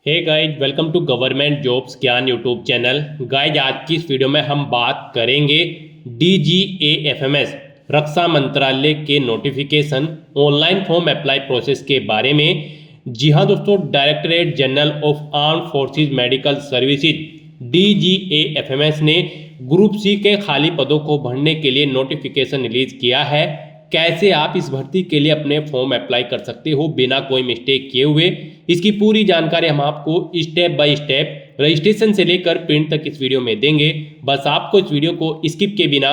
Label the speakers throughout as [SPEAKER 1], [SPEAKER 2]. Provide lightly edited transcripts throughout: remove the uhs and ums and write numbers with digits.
[SPEAKER 1] Hey guys, welcome to government jobs Gyan YouTube channel. Guys, आज की इस वीडियो में हम बात करेंगे DGAFMS रक्षा मंत्रालय के notification online form apply process के बारे में। जी हाँ दोस्तों, directorate general of armed forces medical services DGAFMS ने ग्रुप सी के खाली पदों को भरने के लिए नोटिफिकेशन रिलीज किया है। कैसे आप इस भर्ती के लिए अपने फॉर्म अप्लाई कर सकते हो बिना कोई मिस्टेक किए हुए, इसकी पूरी जानकारी हम आपको स्टेप बाय स्टेप रजिस्ट्रेशन से लेकर प्रिंट तक इस वीडियो में देंगे। बस आपको इस वीडियो को स्किप के बिना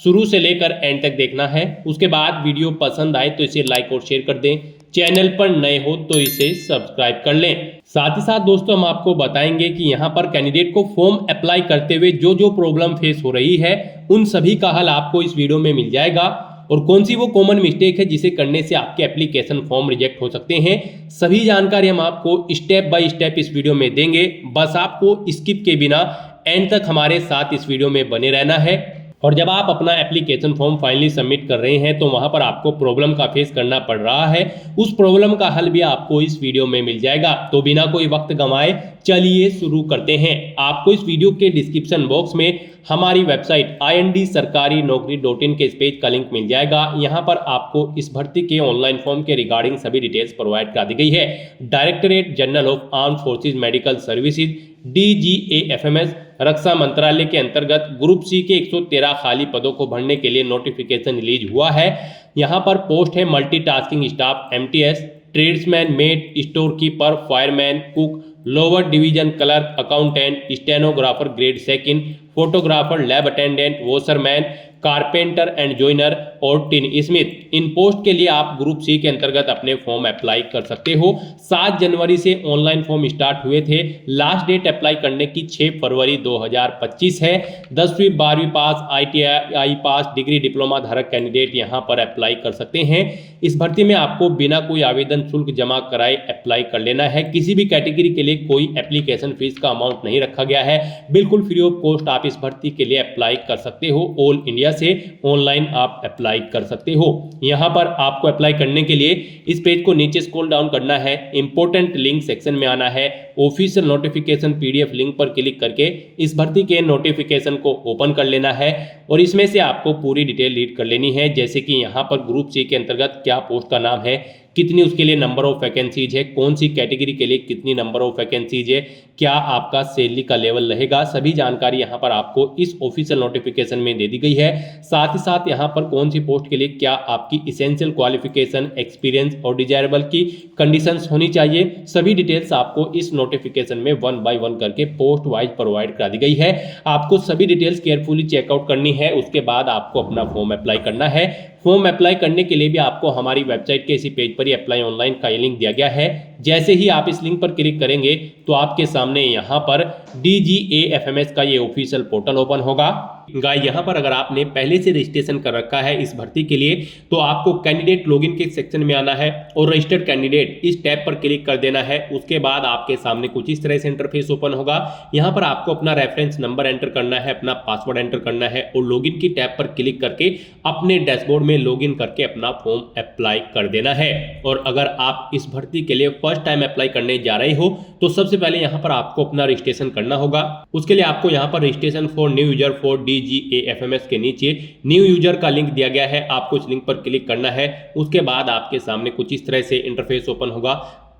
[SPEAKER 1] शुरू से लेकर एंड तक देखना है। उसके बाद वीडियो पसंद आए तो इसे लाइक और शेयर कर दें। चैनल पर नए हो तो इसे सब्सक्राइब कर लें। साथ ही साथ दोस्तों, हम आपको बताएंगे कि यहाँ पर कैंडिडेट को फॉर्म अप्लाई करते हुए जो जो प्रॉब्लम फेस हो रही है उन सभी का हल आपको इस वीडियो में मिल जाएगा, और कौन सी वो कॉमन मिस्टेक है जिसे करने से आपके एप्लीकेशन फॉर्म रिजेक्ट हो सकते हैं। सभी जानकारी हम आपको स्टेप बाय स्टेप इस वीडियो में देंगे। बस आपको स्किप के बिना एंड तक हमारे साथ इस वीडियो में बने रहना है। और जब आप अपना एप्लीकेशन फॉर्म फाइनली सबमिट कर रहे हैं तो वहां पर आपको प्रॉब्लम का फेस करना पड़ रहा है, उस प्रॉब्लम का हल भी आपको इस वीडियो में मिल जाएगा। तो बिना कोई वक्त गंवाए चलिए शुरू करते हैं। आपको इस वीडियो के डिस्क्रिप्शन बॉक्स में हमारी वेबसाइट IND-sarkari-naukri.in के इस पेज का लिंक मिल जाएगा। यहाँ पर आपको इस भर्ती के ऑनलाइन फॉर्म के रिगार्डिंग सभी डिटेल्स प्रोवाइड करा दी गई है। Directorate general of armed forces medical services DGAFMS रक्षा मंत्रालय के अंतर्गत ग्रुप सी के 113 खाली पदों को भरने के लिए नोटिफिकेशन रिलीज हुआ है। यहाँ पर पोस्ट है multitasking staff MTS, tradesman, mate, store keeper, fireman, cook, lower division clerk, accountant, stenographer grade second, photographer, lab attendant, washerman, carpenter and joiner और टिन स्मिथ। इन पोस्ट के लिए आप ग्रुप सी के अंतर्गत अपने फॉर्म अप्लाई कर सकते हो। 7 जनवरी से ऑनलाइन फॉर्म स्टार्ट हुए थे। लास्ट डेट अप्लाई करने की 6 फरवरी 2025 है। 10वीं 12वीं पास, ITI पास, डिग्री डिप्लोमा धारक कैंडिडेट यहाँ पर अप्लाई कर सकते हैं। इस भर्ती में आपको बिना कोई आवेदन शुल्क जमा कराए अप्लाई कर लेना है। किसी भी कैटेगरी के लिए कोई एप्लीकेशन फीस का अमाउंट नहीं रखा गया है। बिल्कुल फ्री ऑफ कॉस्ट आप इस भर्ती के लिए अप्लाई कर सकते हो। ऑल इंडिया से ऑनलाइन आप अप्लाई कर सकते हो। यहां पर आपको अप्लाई करने के लिए इस पेज को नीचे स्क्रॉल डाउन करना है, इंपॉर्टेंट लिंक सेक्शन में आना है, ऑफिशियल नोटिफिकेशन PDF लिंक पर क्लिक करके इस भर्ती के नोटिफिकेशन को ओपन कर लेना है और इसमें से आपको पूरी डिटेल रीड कर लेनी है। जैसे कि यहाँ पर ग्रुप सी के अंतर्गत क्या पोस्ट का नाम है, कितनी उसके लिए नंबर ऑफ वैकेंसीज है, कौन सी कैटेगरी के लिए कितनी नंबर ऑफ वैकेंसीज है, क्या आपका सैलरी का लेवल रहेगा, सभी जानकारी यहाँ पर आपको इस ऑफिशियल नोटिफिकेशन में दे दी गई है। साथ ही साथ यहाँ पर कौन सी पोस्ट के लिए क्या आपकी इसेंशियल क्वालिफिकेशन, एक्सपीरियंस और डिजायरेबल की कंडीशंस होनी चाहिए, सभी डिटेल्स आपको इस नोटिफिकेशन में 1 बाय 1 करके पोस्ट वाइज प्रोवाइड करा दी गई है। आपको सभी डिटेल्स केयरफुली चेकआउट करनी है। उसके बाद आपको अपना फॉर्म अप्लाई करना है। फॉर्म अप्लाई करने के लिए भी आपको हमारी वेबसाइट के इसी पेज पर ही अप्लाई ऑनलाइन का ये लिंक दिया गया है। जैसे ही आप इस लिंक पर क्लिक करेंगे तो आपके सामने यहाँ पर DGAFMS का ये ऑफिशियल पोर्टल ओपन होगा। गाइस, यहाँ पर अगर आपने पहले से रजिस्ट्रेशन कर रखा है इस भर्ती के लिए तो आपको कैंडिडेट लॉगिन के सेक्शन में आना है और रजिस्टर्ड कैंडिडेट इस टैब पर क्लिक कर देना है। उसके बाद आपके सामने कुछ इस तरह से इंटरफेस ओपन होगा। यहाँ पर आपको अपना रेफरेंस नंबर एंटर करना है, अपना पासवर्ड एंटर करना है और लॉगिन की टैब पर क्लिक करके अपने डैशबोर्ड में लॉगिन करके अपना फॉर्म अप्लाई कर देना है। और अगर आप इस भर्ती के लिए फर्स्ट टाइम अप्लाई करने जा रहे हो तो सबसे पहले यहाँ पर आपको अपना रजिस्ट्रेशन करना होगा। उसके लिए आपको यहाँ पर registration for new user for DGAFMS के नीचे न्यू यूजर का लिंक दिया गया है, आपको इस लिंक पर क्लिक करना है। उसके बाद आपके सामने कुछ इस तरह से इंटरफेस ओपन होगा।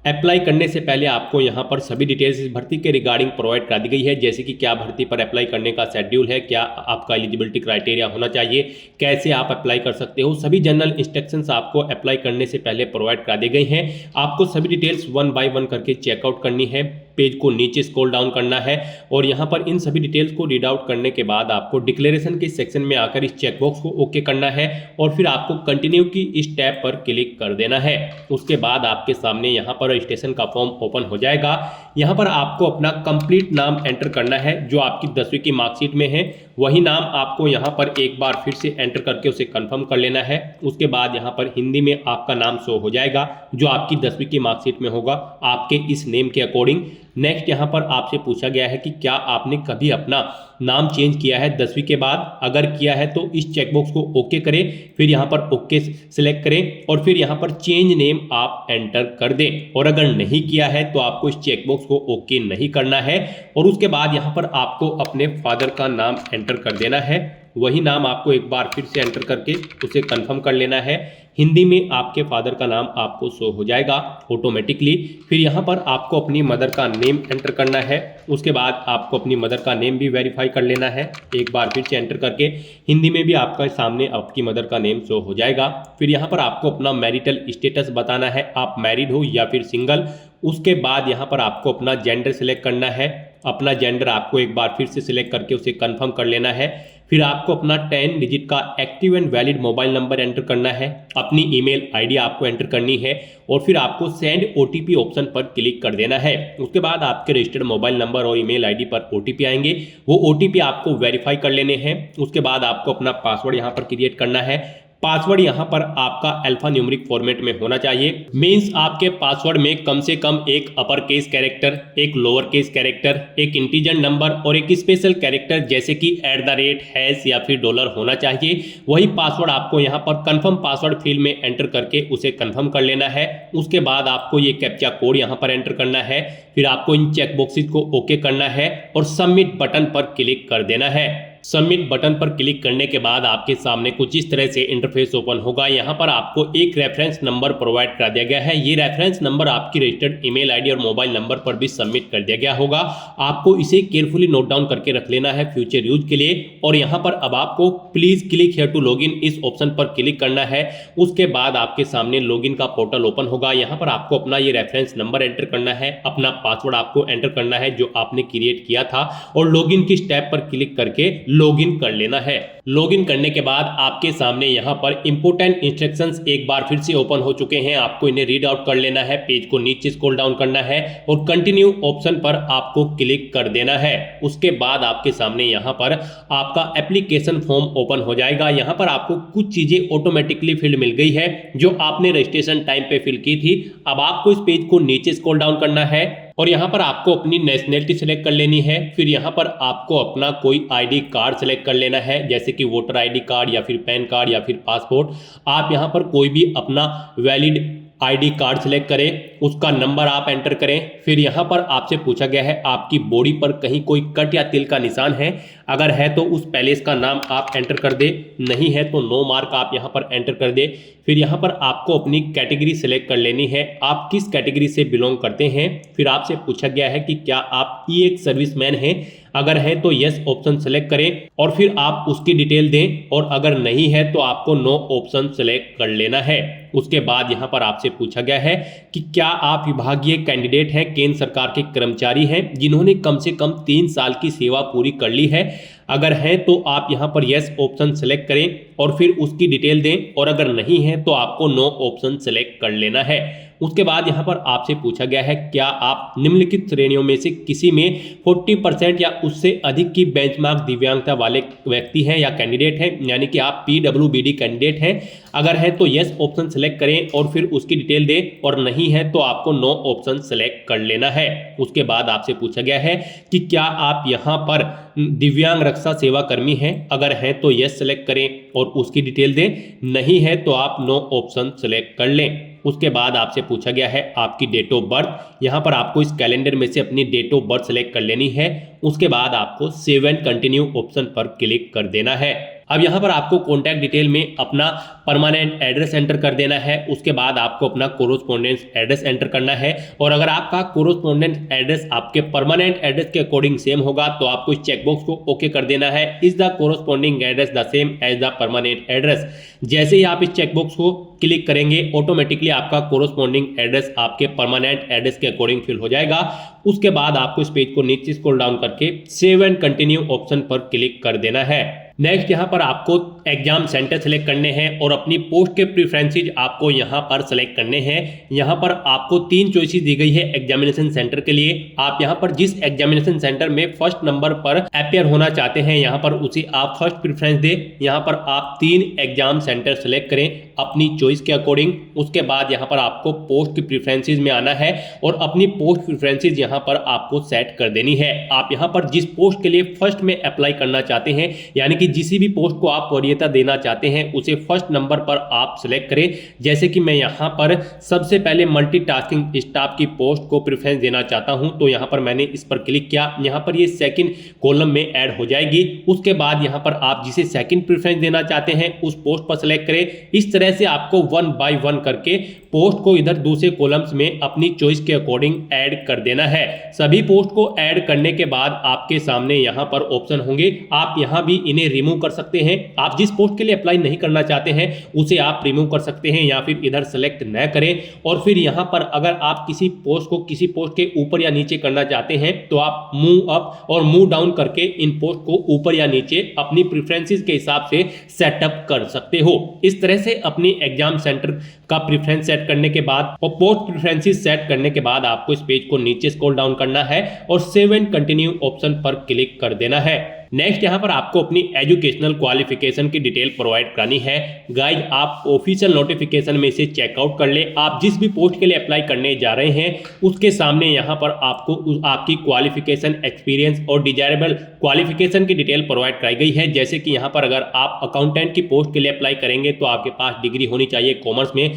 [SPEAKER 1] अप्लाई करने से पहले आपको यहाँ पर सभी डिटेल्स इस भर्ती के रिगार्डिंग प्रोवाइड करा दी गई है, जैसे कि क्या भर्ती पर अप्लाई करने का शेड्यूल है, क्या आपका एलिजिबिलिटी क्राइटेरिया होना चाहिए, कैसे आप अप्लाई कर सकते हो, सभी जनरल इंस्ट्रक्शंस आपको अप्लाई करने से पहले प्रोवाइड करा दी गई हैं। आपको सभी डिटेल्स 1 बाय 1 करके चेकआउट करनी है। पेज को नीचे स्क्रॉल डाउन करना है और यहाँ पर इन सभी डिटेल्स को रीड आउट करने के बाद आपको डिक्लेरेशन के सेक्शन में आकर इस चेकबॉक्स को ओके करना है और फिर आपको कंटिन्यू की इस टैब पर क्लिक कर देना है। उसके बाद आपके सामने यहाँ पर रजिस्ट्रेशन का फॉर्म ओपन हो जाएगा। यहाँ पर आपको अपना कंप्लीट नाम एंटर करना है, जो आपकी 10वीं की मार्कशीट में है वही नाम आपको यहाँ पर एक बार फिर से एंटर करके उसे कंफर्म कर लेना है। उसके बाद यहाँ पर हिंदी में आपका नाम शो हो जाएगा जो आपकी 10वीं की मार्कशीट में होगा। आपके इस नेम के अकॉर्डिंग नेक्स्ट यहाँ पर आपसे पूछा गया है कि क्या आपने कभी अपना नाम चेंज किया है 10वीं के बाद, अगर किया है तो इस चेकबॉक्स को ओके करें, फिर यहाँ पर ओके सिलेक्ट करें और फिर यहाँ पर चेंज नेम आप एंटर कर दें। और अगर नहीं किया है तो आपको इस चेकबॉक्स को ओके नहीं करना है और उसके बाद यहाँ पर आपको अपने फादर का नाम एंटर कर देना है। वही नाम आपको एक बार फिर से एंटर करके उसे कंफर्म कर लेना है। हिंदी में आपके फादर का नाम आपको शो हो जाएगा ऑटोमेटिकली। फिर यहाँ पर आपको अपनी मदर का नेम एंटर करना है। उसके बाद आपको अपनी मदर का नेम भी वेरीफाई कर लेना है, एक बार फिर से एंटर करके हिंदी में भी आपका सामने आपकी मदर का नेम शो हो जाएगा। फिर यहाँ पर आपको अपना मैरिटल स्टेटस बताना है, आप मैरिड हो या फिर सिंगल। उसके बाद यहाँ पर आपको अपना जेंडर सिलेक्ट करना है, अपना जेंडर आपको एक बार फिर से सिलेक्ट करके उसे कंफर्म कर लेना है। फिर आपको अपना 10 डिजिट का active and valid mobile number enter करना है, अपनी ईमेल आईडी आपको एंटर करनी है और फिर आपको सेंड ओटीपी ऑप्शन पर क्लिक कर देना है। उसके बाद आपके रजिस्टर्ड मोबाइल नंबर और ईमेल आईडी पर ओटीपी आएंगे, वो ओटीपी आपको वेरीफाई कर लेने हैं। उसके बाद आपको अपना पासवर्ड यहाँ पर क्रिएट करना है। पासवर्ड यहाँ पर आपका अल्फा न्यूमेरिक फॉर्मेट में होना चाहिए, मींस आपके पासवर्ड में कम से कम एक अपर केस कैरेक्टर, एक लोअर केस कैरेक्टर, एक इंटीजर नंबर और एक स्पेशल कैरेक्टर जैसे कि @ हैश या फिर डॉलर होना चाहिए। वही पासवर्ड आपको यहाँ पर कंफर्म पासवर्ड फील्ड में एंटर करके उसे कंफर्म कर लेना है। उसके बाद आपको ये कैप्चा कोड यहाँ पर एंटर करना है। फिर आपको इन चेक बॉक्सेस को ओके करना है और सबमिट बटन पर क्लिक कर देना है। सबमिट बटन पर क्लिक करने के बाद आपके सामने कुछ इस तरह से इंटरफेस ओपन होगा। यहाँ पर आपको एक रेफरेंस नंबर प्रोवाइड कर दिया गया है। ये रेफरेंस नंबर आपकी रजिस्टर्ड ईमेल आईडी और मोबाइल नंबर पर भी सबमिट कर दिया गया होगा। आपको इसे केयरफुली नोट डाउन करके रख लेना है फ्यूचर यूज के लिए। और यहाँ पर अब आपको please click here to login इस ऑप्शन पर क्लिक करना है। उसके बाद आपके सामने लॉगिन का पोर्टल ओपन होगा। यहाँ पर आपको अपना ये रेफरेंस नंबर एंटर करना है, अपना पासवर्ड आपको एंटर करना है जो आपने क्रिएट किया था और लॉगिन की स्टेप पर क्लिक करके लॉगिन कर लेना है। लॉगिन करने के बाद आपके सामने यहाँ पर इंपोर्टेंट इंस्ट्रक्शंस एक बार फिर से ओपन हो चुके हैं। आपको इन्हें रीड आउट कर लेना है, पेज को नीचे स्क्रॉल डाउन करना है और कंटिन्यू ऑप्शन पर आपको क्लिक कर देना है। उसके बाद आपके सामने यहाँ पर आपका एप्लीकेशन फॉर्म ओपन हो जाएगा। यहाँ पर आपको कुछ चीजें ऑटोमेटिकली फिल मिल गई है जो आपने रजिस्ट्रेशन टाइम पे फिल की थी। अब आपको इस पेज को नीचे स्क्रॉल डाउन करना है और यहाँ पर आपको अपनी नेशनैलिटी सिलेक्ट कर लेनी है। फिर यहाँ पर आपको अपना कोई आईडी कार्ड सिलेक्ट कर लेना है, जैसे कि वोटर आईडी कार्ड या फिर पैन कार्ड या फिर पासपोर्ट। आप यहाँ पर कोई भी अपना वैलिड आईडी कार्ड सिलेक्ट करें, उसका नंबर आप एंटर करें। फिर यहाँ पर आपसे पूछा गया है आपकी बॉडी पर कहीं कोई कट या तिल का निशान है, अगर है तो उस पैलेस का नाम आप एंटर कर दे, नहीं है तो नो मार्क आप यहाँ पर एंटर कर दे। फिर यहाँ पर आपको अपनी कैटेगरी सिलेक्ट कर लेनी है, आप किस कैटेगरी से बिलोंग करते हैं। फिर आपसे पूछा गया है कि क्या आप एक सर्विसमैन हैं, अगर है तो यस ऑप्शन सेलेक्ट करें और फिर आप उसकी डिटेल दें और अगर नहीं है तो आपको नो ऑप्शन सेलेक्ट कर लेना है। उसके बाद यहाँ पर आपसे पूछा गया है कि क्या आप विभागीय कैंडिडेट हैं, केंद्र सरकार के कर्मचारी हैं जिन्होंने कम से कम 3 साल की सेवा पूरी कर ली है। अगर है तो आप यहाँ पर यस ऑप्शन सेलेक्ट करें और फिर उसकी डिटेल दें और अगर नहीं है तो आपको नो ऑप्शन सेलेक्ट कर लेना है। उसके बाद यहाँ पर आपसे पूछा गया है क्या आप निम्नलिखित श्रेणियों में से किसी में 40% या उससे अधिक की बेंचमार्क दिव्यांगता वाले व्यक्ति हैं या कैंडिडेट हैं, यानी कि आप PWBD कैंडिडेट हैं। अगर है तो यस ऑप्शन सेलेक्ट करें और फिर उसकी डिटेल दें और नहीं है तो आपको नो ऑप्शन सेलेक्ट कर लेना है। उसके बाद आपसे पूछा गया है कि क्या आप यहाँ पर दिव्यांग रक्षा सेवा कर्मी हैं, अगर है तो यस सेलेक्ट करें और उसकी डिटेल दें, नहीं है तो आप नो ऑप्शन सेलेक्ट कर लें। उसके बाद आपसे पूछा गया है आपकी डेट ऑफ बर्थ, यहाँ पर आपको इस कैलेंडर में से अपनी डेट ऑफ बर्थ सेलेक्ट कर लेनी है। उसके बाद आपको सेव एंड कंटिन्यू ऑप्शन पर क्लिक कर देना है। अब यहाँ पर आपको कॉन्टैक्ट डिटेल में अपना परमानेंट एड्रेस एंटर कर देना है। उसके बाद आपको अपना कोरोस्पोंडेंस एड्रेस एंटर करना है और अगर आपका कोरोस्पोंडेंस एड्रेस आपके परमानेंट एड्रेस के अकॉर्डिंग सेम होगा तो आपको इस चेकबॉक्स को ओके कर देना है, is the corresponding address the same as the permanent address. जैसे ही आप इस चेकबॉक्स को क्लिक करेंगे ऑटोमेटिकली आपका कोरोस्पोंडिंग एड्रेस आपके परमानेंट एड्रेस के अकॉर्डिंग फिल हो जाएगा। उसके बाद आपको इस पेज को नीचे स्क्रॉल डाउन करके सेव एंड कंटिन्यू ऑप्शन पर क्लिक कर देना है। नेक्स्ट यहाँ पर आपको एग्जाम सेंटर सेलेक्ट करने हैं और अपनी पोस्ट के प्रेफरेंसेस आपको यहाँ पर सेलेक्ट करने हैं। यहाँ पर आपको 3 चॉइसेस दी गई है एग्जामिनेशन सेंटर के लिए। आप यहाँ पर जिस एग्जामिनेशन सेंटर में फर्स्ट नंबर पर अपियर होना चाहते हैं यहाँ पर उसे आप फर्स्ट प्रेफरेंस दें। यहाँ पर आप 3 एग्जाम सेंटर सेलेक्ट करें अपनी चॉइस के अकॉर्डिंग। उसके बाद यहाँ पर आपको पोस्ट की प्रेफरेंसेस में आना है और अपनी पोस्ट प्रेफरेंसेस यहाँ पर आपको सेट कर देनी है। आप यहाँ पर जिस पोस्ट के लिए फर्स्ट में अप्लाई करना चाहते हैं यानी कि जिस भी पोस्ट को आप वरीयता देना चाहते हैं उसे फर्स्ट नंबर पर आप सेलेक्ट करें। जैसे कि मैं यहाँ पर सबसे पहले मल्टीटास्किंग स्टाफ की पोस्ट को प्रेफरेंस देना चाहता हूं, तो यहाँ पर मैंने इस पर क्लिक किया। यहाँ पर ये सेकंड कॉलम में ऐड हो जाएगी। उसके बाद यहाँ पर आप जिसे सेकंड प्रेफरेंस देना चाहते हैं उस पोस्ट पर सेलेक्ट करें। इस तरह से आपको 1 बाय 1 करके पोस्ट को इधर दूसरे कॉलम्स में अपनी चॉइस के अकॉर्डिंग ऐड कर देना है। सभी पोस्ट को ऐड करने के बाद आपके सामने यहाँ पर ऑप्शन होंगे, आप यहाँ भी इन्हें रिमूव कर सकते हैं। आप जिस पोस्ट के लिए अप्लाई नहीं करना चाहते हैं उसे आप रिमूव कर सकते हैं या फिर इधर सेलेक्ट न करें। और फिर यहाँ पर अगर आप किसी पोस्ट को किसी पोस्ट के ऊपर या नीचे करना चाहते हैं तो आप मूव अप और मूव डाउन करके इन पोस्ट को ऊपर या नीचे अपनी प्रेफरेंसेस के हिसाब से सेटअप कर सकते हो। इस तरह से अपनी एग्जाम सेंटर का प्रेफरेंस सेट करने के बाद और पोस्ट प्रेफरेंसेस सेट करने के बाद आपको इस पेज को नीचे स्क्रॉल डाउन करना है और सेव एंड कंटिन्यू ऑप्शन पर क्लिक कर देना है। नेक्स्ट यहाँ पर आपको अपनी एजुकेशनल क्वालिफिकेशन की डिटेल प्रोवाइड करानी है। गाइज आप ऑफिशियल नोटिफिकेशन में से चेकआउट कर ले। आप जिस भी पोस्ट के लिए अप्लाई करने जा रहे हैं उसके सामने यहाँ पर आपको आपकी क्वालिफिकेशन, एक्सपीरियंस और डिजायरेबल क्वालिफिकेशन की डिटेल प्रोवाइड कराई गई है। जैसे कि यहाँ पर अगर आप अकाउंटेंट की पोस्ट के लिए अप्लाई करेंगे तो आपके पास डिग्री होनी चाहिए कॉमर्स में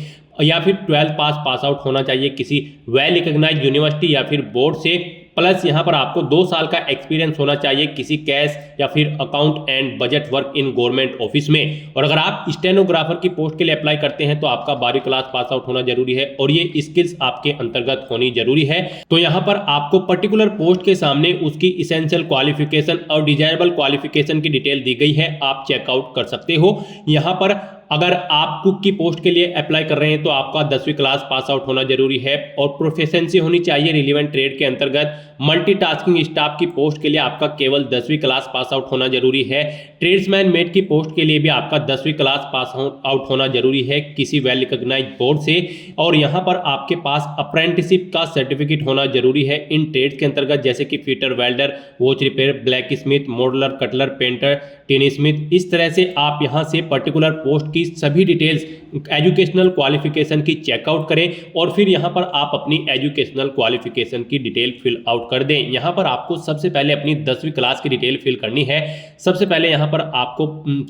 [SPEAKER 1] या फिर 12th पास आउट होना चाहिए किसी वेल रिकॉग्नाइज्ड यूनिवर्सिटी या फिर बोर्ड से। प्लस यहाँ पर आपको 2 साल का एक्सपीरियंस होना चाहिए किसी कैश या फिर account and budget work in government office में। और अगर आप स्टेनोग्राफर की पोस्ट के लिए अप्लाई करते हैं तो आपका 12वीं क्लास पास आउट होना जरूरी है और ये स्किल्स आपके अंतर्गत होनी जरूरी है। तो यहाँ पर आपको पर्टिकुलर पोस्ट के सामने उसकी इसेंशियल क्वालिफिकेशन और डिजायरेबल क्वालिफिकेशन की डिटेल दी गई है, आप चेकआउट कर सकते हो। यहाँ पर अगर आप कुक की पोस्ट के लिए अप्लाई कर रहे हैं तो आपका 10वीं क्लास पास आउट होना जरूरी है और प्रोफिशिएंसी होनी चाहिए रिलेवेंट ट्रेड के अंतर्गत। मल्टीटास्किंग स्टाफ की पोस्ट के लिए आपका केवल 10वीं क्लास पास आउट होना जरूरी है। ट्रेड्समैन मेट की पोस्ट के लिए भी आपका 10वीं क्लास पास आउट होना जरूरी है किसी वेल रिकॉग्नाइज्ड बोर्ड से। और यहाँ पर आपके पास अप्रेंटिसशिप का सर्टिफिकेट होना जरूरी है इन ट्रेड्स के अंतर्गत, जैसे कि fitter, welder, watch repair, black smith, moulder, cutler, painter, tin smith. इस तरह से आप यहाँ से पर्टिकुलर पोस्ट की सभी डिटेल्स एजुकेशनल क्वालिफिकेशन की चेकआउट करें और फिर यहाँ पर आप अपनी एजुकेशनल क्वालिफिकेशन की डिटेल फिल आउट कर दें। यहाँ पर आपको सबसे पहले अपनी 10वीं क्लास की डिटेल फिल करनी है। सबसे पहले यहाँ पर आपको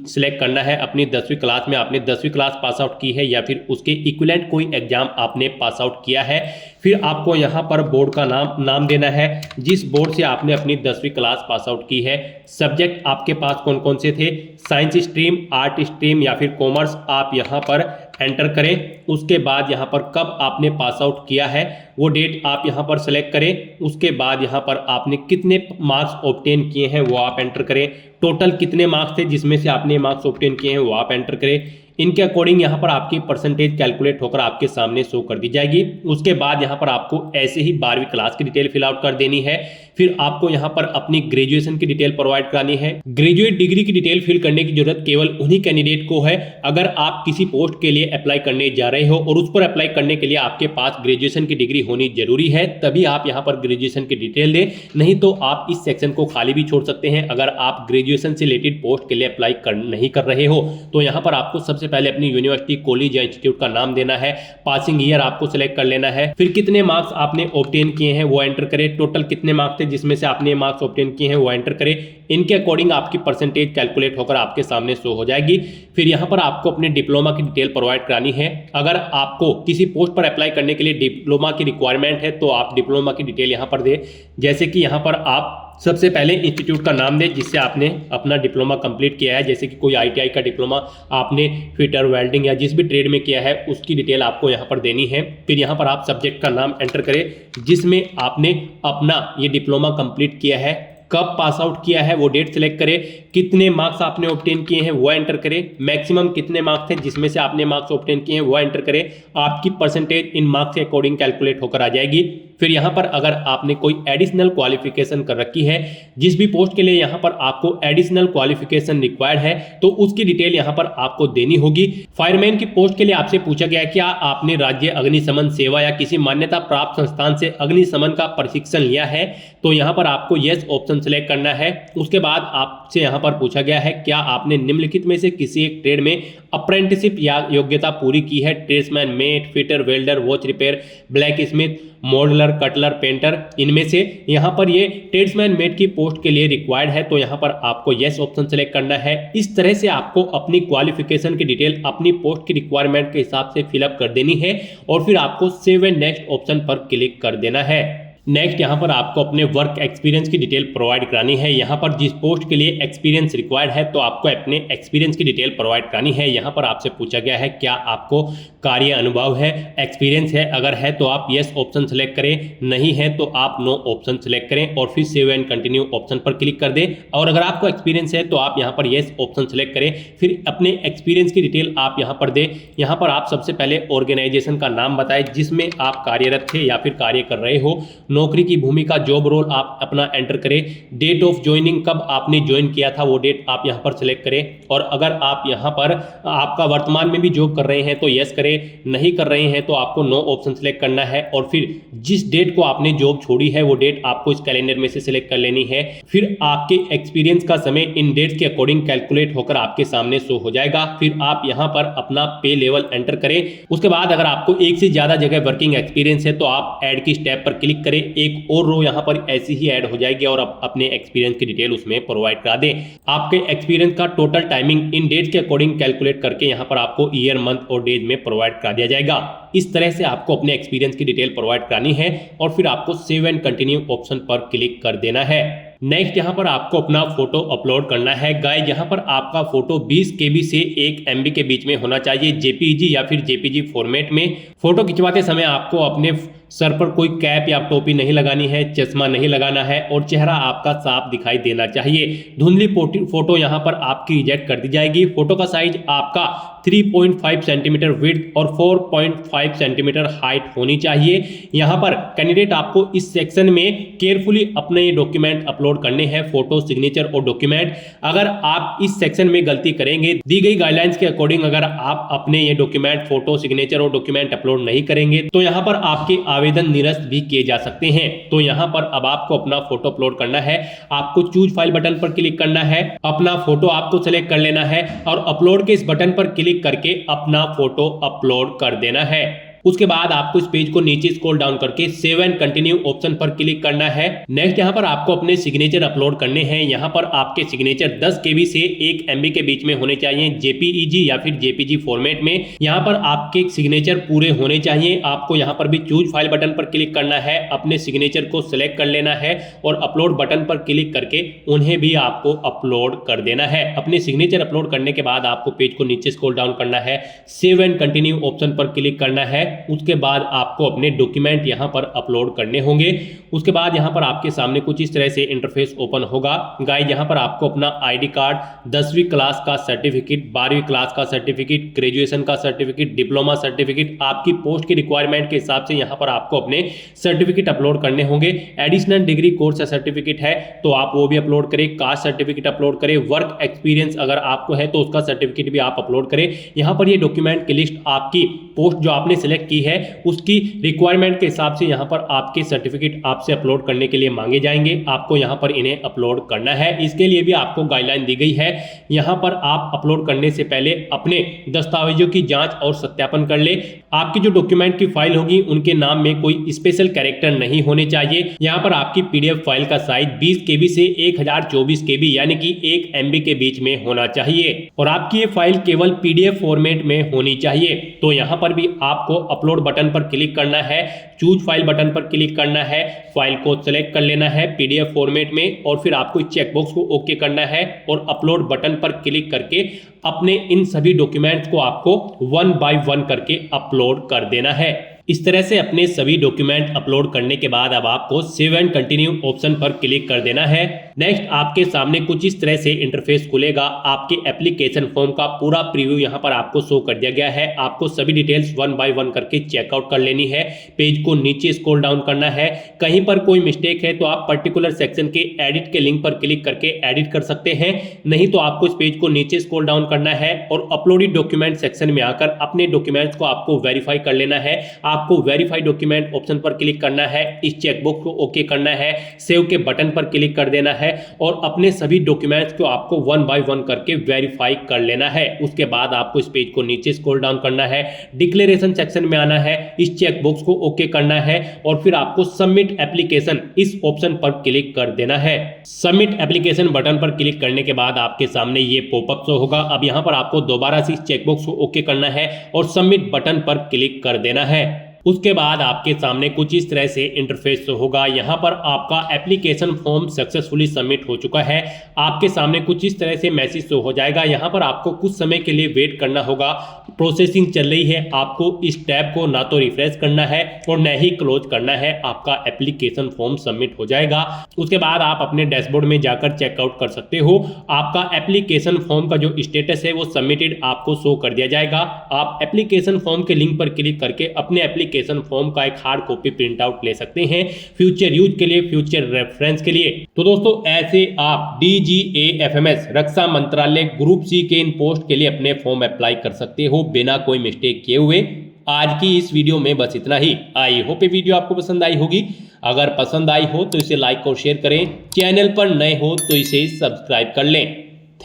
[SPEAKER 1] सिलेक्ट करना है अपनी 10वीं क्लास में आपने 10वीं क्लास पास आउट की है या फिर उसके इक्विवेलेंट कोई एग्जाम आपने पास आउट किया है। फिर आपको यहाँ पर बोर्ड का नाम देना है जिस बोर्ड से आपने अपनी 10वीं क्लास पास आउट की है। सब्जेक्ट आपके पास कौन कौन से थे, साइंस स्ट्रीम, आर्ट स्ट्रीम या फिर कॉमर्स, आप यहाँ पर एंटर करें। उसके बाद यहाँ पर कब आपने पास आउट किया है वो डेट आप यहाँ पर सेलेक्ट करें। उसके बाद यहाँ पर आपने कितने मार्क्स ऑब्टेन किए हैं वो आप एंटर करें। टोटल कितने मार्क्स थे जिसमें से आपने मार्क्स ऑब्टेन किए हैं वो आप एंटर करें। इनके अकॉर्डिंग यहाँ पर आपकी परसेंटेज कैलकुलेट होकर आपके सामने शो कर दी जाएगी। उसके बाद यहाँ पर आपको ऐसे ही 12वीं क्लास की डिटेल फिल आउट कर देनी है। फिर आपको यहाँ पर अपनी ग्रेजुएशन की डिटेल प्रोवाइड करानी है। ग्रेजुएट डिग्री की डिटेल फिल करने की जरूरत केवल उन्हीं कैंडिडेट को है अगर आप किसी पोस्ट के लिए अप्लाई करने जा रहे हो और उस पर अप्लाई करने के लिए आपके पास ग्रेजुएशन की डिग्री होनी जरूरी है, तभी आप यहाँ पर ग्रेजुएशन की डिटेल दें। नहीं तो आप इस सेक्शन को खाली भी छोड़ सकते हैं। अगर आप ग्रेजुएशन से रिलेटेड पोस्ट के लिए अप्लाई नहीं कर रहे हो तो यहाँ पर आपको सबसे पहले अपनी यूनिवर्सिटी, कॉलेज या इंस्टीट्यूट का नाम देना है। पासिंग ईयर आपको सिलेक्ट कर लेना है। फिर कितने मार्क्स आपने ऑब्टेन किए हैं वो एंटर करें। टोटल कितने मार्क्स थे जिसमें से आपने मार्क्स ऑब्टेन किए हैं वो एंटर करें। इनके अकॉर्डिंग आपकी परसेंटेज कैलकुलेट होकर आपके सामने शो हो जाएगी। फिर यहाँ पर आपको अपने डिप्लोमा की डिटेल प्रोवाइड करानी है। अगर आपको किसी पोस्ट पर अप्लाई करने के लिए डिप्लोमा की रिक्वायरमेंट है तो आप डिप्लोमा की डिटेल यहाँ पर दें। जैसे कि यहाँ पर आप सबसे पहले इंस्टीट्यूट का नाम दें जिससे आपने अपना डिप्लोमा कंप्लीट किया है। जैसे कि कोई आईटीआई का डिप्लोमा आपने फिटर, वेल्डिंग या जिस भी ट्रेड में किया है उसकी डिटेल आपको यहाँ पर देनी है। फिर यहाँ पर आप सब्जेक्ट का नाम एंटर करें जिसमें आपने अपना ये डिप्लोमा कंप्लीट किया है। कब पास आउट किया है वो डेट सेलेक्ट करें। कितने मार्क्स आपने ऑब्टेन किए हैं वो एंटर करें। मैक्सिमम कितने मार्क्स थे जिसमें से आपने मार्क्स ऑब्टेन किए हैं वो एंटर करें। आपकी परसेंटेज इन मार्क्स के अकॉर्डिंग कैलकुलेट होकर आ जाएगी। फिर यहाँ पर अगर आपने कोई एडिशनल क्वालिफिकेशन कर रखी है, जिस भी पोस्ट के लिए यहाँ पर आपको एडिशनल क्वालिफिकेशन रिक्वायर्ड है, तो उसकी डिटेल यहाँ पर आपको देनी होगी। फायरमैन की पोस्ट के लिए आपसे पूछा गया क्या आपने राज्य अग्निशमन सेवा या किसी मान्यता प्राप्त संस्थान से अग्निशमन का प्रशिक्षण लिया है, तो यहाँ पर आपको यस ऑप्शन सेलेक्ट करना है। उसके बाद आपसे यहाँ पर पूछा गया है क्या आपने निम्नलिखित में से किसी एक ट्रेड में अप्रेंटिसशिप या योग्यता पूरी की है, tradesman, mate, fitter, welder, watch repair, black smith, moulder, cutler, painter, इनमें से यहाँ पर ये ट्रेड्समैन मेट की पोस्ट के लिए रिक्वायर्ड है, तो यहाँ पर आपको यस ऑप्शन सेलेक्ट करना है। इस तरह से आपको अपनी क्वालिफिकेशन की डिटेल अपनी पोस्ट की रिक्वायरमेंट के हिसाब से फिलअप कर देनी है और फिर आपको सेव एंड नेक्स्ट ऑप्शन पर क्लिक कर देना है। नेक्स्ट यहाँ पर आपको अपने वर्क एक्सपीरियंस की डिटेल प्रोवाइड करानी है। यहाँ पर जिस पोस्ट के लिए एक्सपीरियंस रिक्वायर्ड है तो आपको अपने एक्सपीरियंस की डिटेल प्रोवाइड करानी है। यहाँ पर आपसे पूछा गया है क्या आपको कार्य अनुभव है, एक्सपीरियंस है, अगर है तो आप यस ऑप्शन सेलेक्ट करें, नहीं है तो आप नो ऑप्शन सेलेक्ट करें और फिर सेव एंड कंटिन्यू ऑप्शन पर क्लिक कर दें। और अगर आपको एक्सपीरियंस है तो आप यहाँ पर यस ऑप्शन सेलेक्ट करें, फिर अपने एक्सपीरियंस की डिटेल आप यहाँ पर दें। यहाँ पर आप सबसे पहले ऑर्गेनाइजेशन का नाम बताएं जिसमें आप कार्यरत थे या फिर कार्य कर रहे हो, नौकरी की भूमिका, जॉब रोल आप अपना एंटर करें, डेट ऑफ ज्वाइनिंग, कब आपने ज्वाइन किया था वो डेट आप यहाँ पर सिलेक्ट करें। और अगर आप यहाँ पर आपका वर्तमान में भी जॉब कर रहे हैं तो यस करें, नहीं कर रहे हैं तो आपको नो ऑप्शन सिलेक्ट करना है। और फिर जिस डेट को आपने जॉब छोड़ी है वो डेट आपको इस कैलेंडर में से सिलेक्ट कर लेनी है। फिर आपके एक्सपीरियंस का समय इन डेट्स के अकॉर्डिंग कैलकुलेट होकर आपके सामने शो हो जाएगा। फिर आप यहाँ पर अपना पे लेवल एंटर करें। उसके बाद अगर आपको एक से ज्यादा जगह वर्किंग एक्सपीरियंस है तो आप ऐड की स्टेप पर क्लिक करें, एक और रो यहाँ पर ऐसी ही ऐड हो जाएगी और आप अपने एक्सपीरियंस की डिटेल उसमें प्रोवाइड करा दें। आपके एक्सपीरियंस का टोटल टाइमिंग इन डेट्स के अकॉर्डिंग कैलकुलेट करके यहाँ पर आपको ईयर, मंथ और डेज में प्रोवाइड करा दिया जाएगा। इस तरह से आपको अपने एक्सपीरियंस की डिटेल प्रोवाइड करानी है और फिर आपको सेव एंड कंटिन्यू ऑप्शन पर क्लिक कर देना है। नेक्स्ट यहाँ पर आपको अपना फोटो अपलोड करना है। गाइस यहाँ पर आपका फोटो 20 KB से 1 MB के बीच में होना चाहिए, जेपीजी या फिर जेपीजी फॉर्मेट में। फोटो खिंचवाते समय आपको अपने सर पर कोई कैप या टोपी नहीं लगानी है, चश्मा नहीं लगाना है और चेहरा आपका साफ दिखाई देना चाहिए। धुंधली फोटो यहाँ पर आपकी रिजेक्ट कर दी जाएगी। फोटो का साइज आपका 3.5 सेंटीमीटर विड्थ और 4.5 सेंटीमीटर हाइट होनी चाहिए। यहाँ पर कैंडिडेट आपको इस सेक्शन में केयरफुली अपने ये डॉक्यूमेंट अपलोड करने हैं, फोटो, सिग्नेचर और डॉक्यूमेंट। अगर आप इस सेक्शन में गलती करेंगे, दी गई गाइडलाइंस के अकॉर्डिंग अगर आप अपने ये डॉक्यूमेंट, फोटो, सिग्नेचर और डॉक्यूमेंट अपलोड नहीं करेंगे तो यहाँ पर आपके आवेदन निरस्त भी किए जा सकते हैं। तो यहाँ पर अब आपको अपना फोटो अपलोड करना है। आपको चूज फाइल बटन पर क्लिक करना है, अपना फोटो आपको सेलेक्ट कर लेना है और अपलोड के इस बटन पर क्लिक करके अपना फोटो अपलोड कर देना है। उसके बाद आपको इस पेज को नीचे स्क्रॉल डाउन करके सेव एंड कंटिन्यू ऑप्शन पर क्लिक करना है। नेक्स्ट यहाँ पर आपको अपने सिग्नेचर अपलोड करने हैं। यहाँ पर आपके सिग्नेचर 10 KB से 1 MB के बीच में होने चाहिए, जेपीईजी या फिर जेपीजी फॉर्मेट में। यहाँ पर आपके सिग्नेचर पूरे होने चाहिए। आपको यहाँ पर भी चूज फाइल बटन पर क्लिक करना है, अपने सिग्नेचर को सिलेक्ट कर लेना है और अपलोड बटन पर क्लिक करके उन्हें भी आपको अपलोड कर देना है। अपने सिग्नेचर अपलोड करने के बाद आपको पेज को नीचे स्क्रॉल डाउन करना है, सेव एंड कंटिन्यू ऑप्शन पर क्लिक करना है। उसके बाद आपको अपने डॉक्यूमेंट यहां पर अपलोड करने होंगे। उसके बाद यहां पर आपके सामने कुछ इस तरह से इंटरफेस ओपन होगा। गाइस यहां पर आपको अपना आईडी कार्ड, 10वीं क्लास का सर्टिफिकेट, 12वीं क्लास का सर्टिफिकेट, ग्रेजुएशन का सर्टिफिकेट, डिप्लोमा सर्टिफिकेट, आपकी पोस्ट की रिक्वायरमेंट के हिसाब से यहां पर आपको अपने सर्टिफिकेट अपलोड करने होंगे। एडिशनल डिग्री कोर्स या सर्टिफिकेट है तो आप वो भी अपलोड करें, कास्ट सर्टिफिकेट अपलोड करें, वर्क एक्सपीरियंस अगर आपको है तो उसका सर्टिफिकेट भी आप अपलोड करें। यहां पर ये डॉक्यूमेंट की लिस्ट आपकी पोस्ट जो आपने सेलेक्ट की है उसकी रिक्वायरमेंट के हिसाब से यहां पर आपके सर्टिफिकेट आपसे अपलोड करने के लिए मांगे जाएंगे। आपको यहां पर इन्हें अपलोड करना है। इसके लिए भी आपको गाइडलाइन दी गई है। यहां पर आप अपलोड करने से पहले अपने दस्तावेजों की जांच और सत्यापन कर ले। आपकी जो डॉक्यूमेंट की फाइल होगी उनके नाम में कोई स्पेशल कैरेक्टर नहीं होने चाहिए। यहां पर आपकी पीडीएफ फाइल का साइज 20 KB से 1024 KB यानी कि 1 MB के बीच में होना चाहिए और आपकी ये फाइल केवल पीडीएफ फॉर्मेट में होनी चाहिए। तो यहां पर भी आपको अपलोड बटन पर क्लिक करना है, चूज फाइल बटन पर क्लिक करना है, फाइल को सेलेक्ट कर लेना है पीडीएफ फॉर्मेट में और फिर आपको इस चेकबॉक्स को ओके करना है और अपलोड बटन पर क्लिक करके अपने इन सभी डॉक्यूमेंट्स को आपको 1 by 1 करके अपलोड कर देना है। इस तरह से अपने सभी डॉक्यूमेंट अपलोड करने के बाद अब आपको सेव एंड कंटिन्यू ऑप्शन पर क्लिक कर देना है। नेक्स्ट आपके सामने कुछ इस तरह से इंटरफेस खुलेगा। आपके एप्लीकेशन फॉर्म का पूरा प्रीव्यू यहाँ पर आपको शो कर दिया गया है। आपको सभी डिटेल्स वन बाय वन करके चेकआउट कर लेनी है। पेज को नीचे स्क्रॉल डाउन करना है। कहीं पर कोई मिस्टेक है तो आप पर्टिकुलर सेक्शन के एडिट के लिंक पर क्लिक करके एडिट कर सकते हैं, नहीं तो आपको इस पेज को नीचे स्क्रॉल डाउन करना है और अपलोडेड डॉक्यूमेंट सेक्शन में आकर अपने डॉक्यूमेंट्स को आपको वेरीफाई कर लेना है। आपको वेरीफाई डॉक्यूमेंट ऑप्शन पर क्लिक करना है, इस चेकबॉक्स को ओके करना है, सेव के बटन पर क्लिक कर देना है और अपने सभी डॉक्यूमेंट्स को आपको वन बाय वन करके वेरीफाई कर लेना है। उसके बाद आपको इस पेज को नीचे स्क्रॉल डाउन करना है, डिक्लेरेशन सेक्शन में आना है, इस चेकबॉक्स को ओके करना है और फिर आपको सबमिट एप्लीकेशन इस ऑप्शन पर क्लिक कर देना है। सबमिट एप्लीकेशन बटन पर क्लिक करने के बाद आपके सामने ये पॉपअप शो होगा। अब यहां पर आपको दोबारा से इस चेकबॉक्स को ओके करना है और सबमिट बटन पर क्लिक कर देना है। उसके बाद आपके सामने कुछ इस तरह से इंटरफेस होगा। यहाँ पर आपका एप्लीकेशन फॉर्म सक्सेसफुली सबमिट हो चुका है। आपके सामने कुछ इस तरह से मैसेज शो हो जाएगा। यहाँ पर आपको कुछ समय के लिए वेट करना होगा। प्रोसेसिंग चल रही है। आपको इस टैब को ना तो रिफ्रेश करना है और न ही क्लोज करना है। आपका एप्लीकेशन फॉर्म सबमिट हो जाएगा। उसके बाद आप अपने डैशबोर्ड में जाकर चेकआउट कर सकते हो। आपका एप्लीकेशन फॉर्म का जो स्टेटस है वो सबमिटेड आपको शो कर दिया जाएगा। आप एप्लीकेशन फॉर्म के लिंक पर क्लिक करके अपने एप्लीकेशन फॉर्म का एक हार्ड कॉपी प्रिंट आउट ले सकते हैं फ्यूचर यूज के लिए, फ्यूचर रेफरेंस के लिए। तो दोस्तों ऐसे आप DGAFMS रक्षा मंत्रालय ग्रुप सी के इन पोस्ट के लिए अपने फॉर्म अप्लाई कर सकते हो बिना कोई मिस्टेक किए हुए। आज की इस वीडियो में बस इतना ही। आई होप ये वीडियो आपको पसंद आई होगी। अगर पसंद आई हो तो इसे लाइक और शेयर करें। चैनल पर नए हो तो इसे सब्सक्राइब कर लें।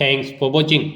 [SPEAKER 1] Thanks for watching.